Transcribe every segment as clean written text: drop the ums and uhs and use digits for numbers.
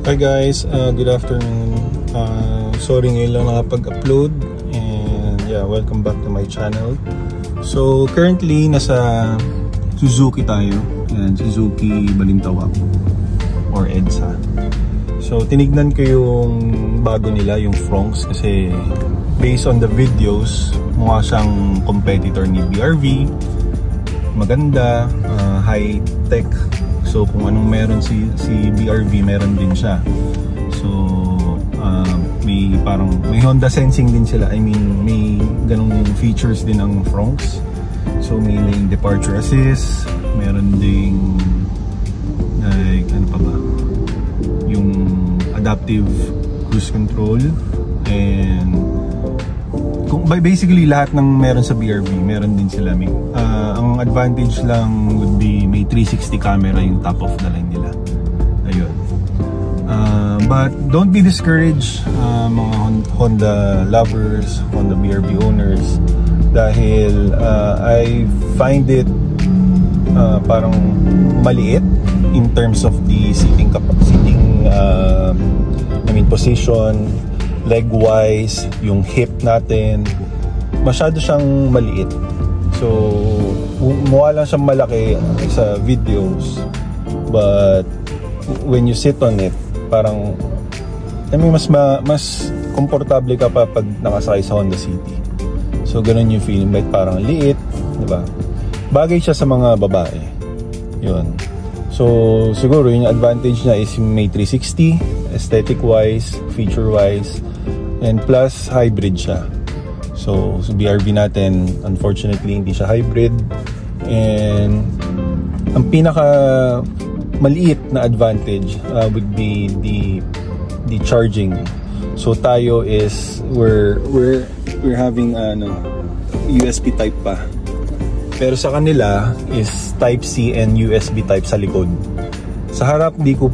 Hi guys, good afternoon. Sorry ngayon lang nakapag-upload, and yeah, welcome back to my channel. So currently nasa Suzuki tayo, and Suzuki Balintawak or EDSA. So tinignan ko yung bago nila, yung Fronx, kasi based on the videos mukha siyang competitor ni BRV. Maganda, high tech. So kung anong meron si BRV, meron din siya. So may Honda sensing din sila. I mean, may ganung features din ang Fronx. So may lane departure assist, meron ding like ano pa ba, yung adaptive cruise control, and basically lahat ng meron sa BRV meron din sila. Ang advantage lang would be may 360 camera yung top of the line nila. Ayun. But don't be discouraged, mga Honda lovers, Honda BRV owners, dahil I find it parang maliit in terms of the seating position, leg wise, yung hip natin, masyado siyang maliit. So mukha lang siyang malaki sa videos, but when you sit on it, parang mas komportable ka pa pag nakasakay sa Honda City. So ganun yung feeling, but parang liit, diba? Bagay siya sa mga babae. Yun. So siguro yung advantage niya is may 360 aesthetic wise, feature wise, and plus hybrid siya. So BRV natin, unfortunately hindi siya hybrid, and ang pinaka maliit na advantage would be the charging. So tayo is we're having USB type pa, pero sa kanila is type C and USB type sa likod. Sa harap di ko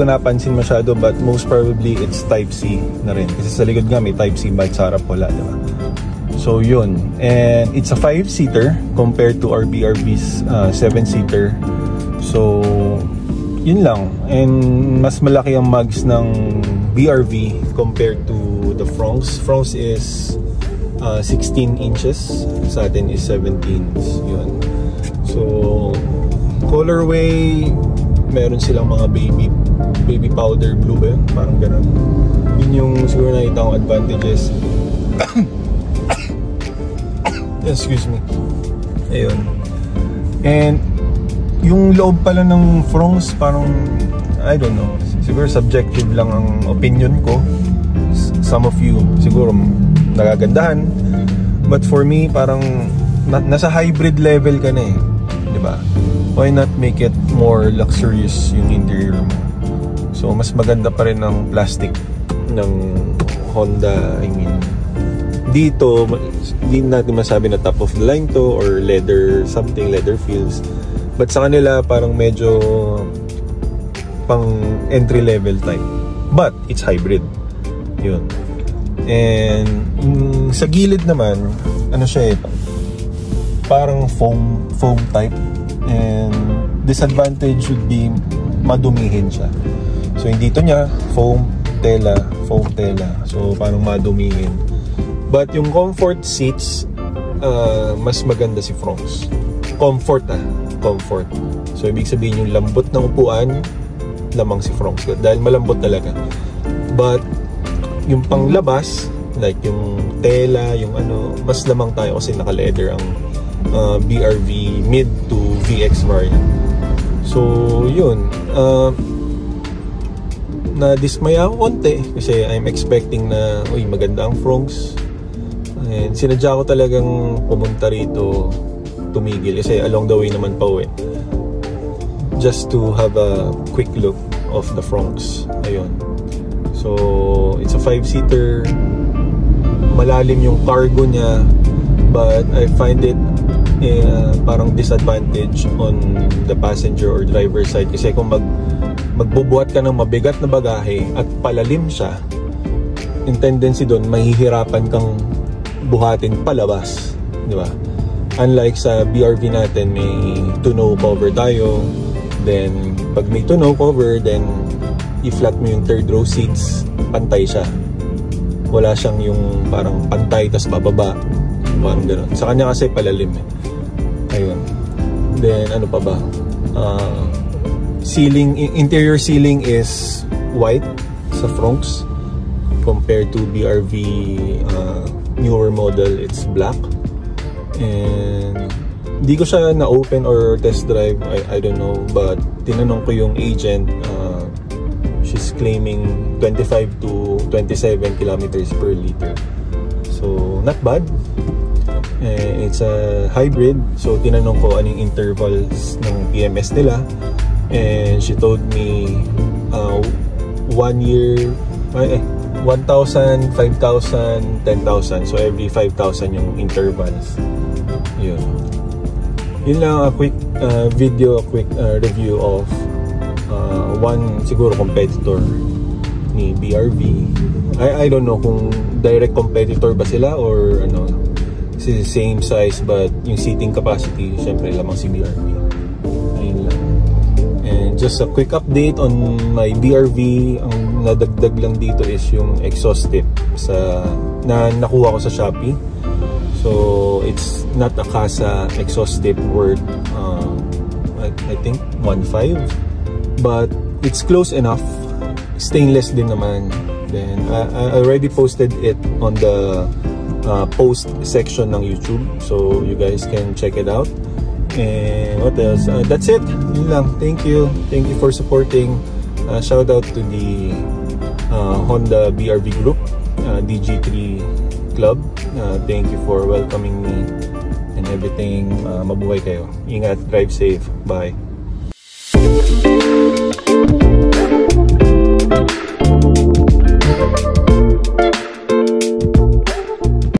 napansin masyado, but most probably it's type C na rin, kasi sa likod nga may type C, but sa harap wala, diba? So yun, and it's a 5-seater compared to our BRV's 7-seater. So yun lang, and mas malaki ang mags ng BRV compared to the Fronx. Fronx is 16 inches, sa atin is 17. Yun. So colorway, meron silang mga baby powder blue ba yun? Parang ganun. Yun yung siguro nakita kong advantages. Excuse me. Ayun. And yung loob pala ng Fronx, parang I don't know, siguro subjective lang ang opinion ko. Some of you siguro nagagandahan, but for me parang nasa hybrid level ka na eh, diba? Why not make it more luxurious yung interior mo? So mas maganda pa rin ang plastic ng Honda. I mean, dito hindi natin masabi na top of the line to or leather feels, but sa kanila parang medyo pang entry level type, but it's hybrid. Yun. And sa gilid naman, ano siya eh, parang foam type, and disadvantage would be madumihin siya. So yung dito niya foam tela, so parang madumihin. But yung comfort seats, mas maganda si Fronx. Comfort. So ibig sabihin yung lambot ng upuan, lamang si Fronx dahil malambot talaga. But yung panglabas, like yung tela, yung ano, mas lamang tayo kasi naka-leather ang BRV mid to VX variant. So yun, na-dismaya ako konti kasi I'm expecting na maganda ang Fronx, and sinadya ko talagang pumunta rito, tumigil kasi along the way naman pa uwi, just to have a quick look of the Fronx. Ayun. So it's a 5-seater, malalim yung cargo niya, but I find it parang disadvantage on the passenger or driver side, kasi kung magbubuhat ka ng mabigat na bagahe at palalim siya, yung tendency doon mahihirapan kang buhatin palabas, di ba? Unlike sa BRV natin, may tonneau cover tayo, then pag may tonneau cover, then i-flat mo yung third row seats, pantay siya. Wala siyang yung parang pantay tas bababa, parang gano'n. Sa kanya kasi palalim eh. Ayun. Then ano pa ba? Interior ceiling is white sa Fronx compared to BRV newer model, it's black. And hindi ko siya na-open or test drive, I don't know, but tinanong ko yung agent, she's claiming 25 to 27 kilometers per liter. So, not bad. It's a hybrid, so tinanong ko anong intervals ng PMS nila. And she told me 1 year, 1,000, 5,000, 10,000. So, every 5,000 yung intervals. Yun. Yun lang, a quick video, a quick review of one siguro competitor ni BRV. I don't know kung direct competitor ba sila or ano, same size but yung seating capacity syempre lamang si BRV. Ayun lang. And just a quick update on my BRV, ang nadagdag lang dito is yung exhaust tip na nakuha ko sa Shopee. So it's not a Casa exhaust tip worth I think 1.5, but it's close enough. Stainless din naman. Then I already posted it on the post section ng YouTube, so you guys can check it out. And what else? That's it. Yun lang. Thank you for supporting. Shout out to the Honda BRV group, DG3 Club. Thank you for welcoming me and everything. Mabuhay kayo. Ingat, drive safe. Bye.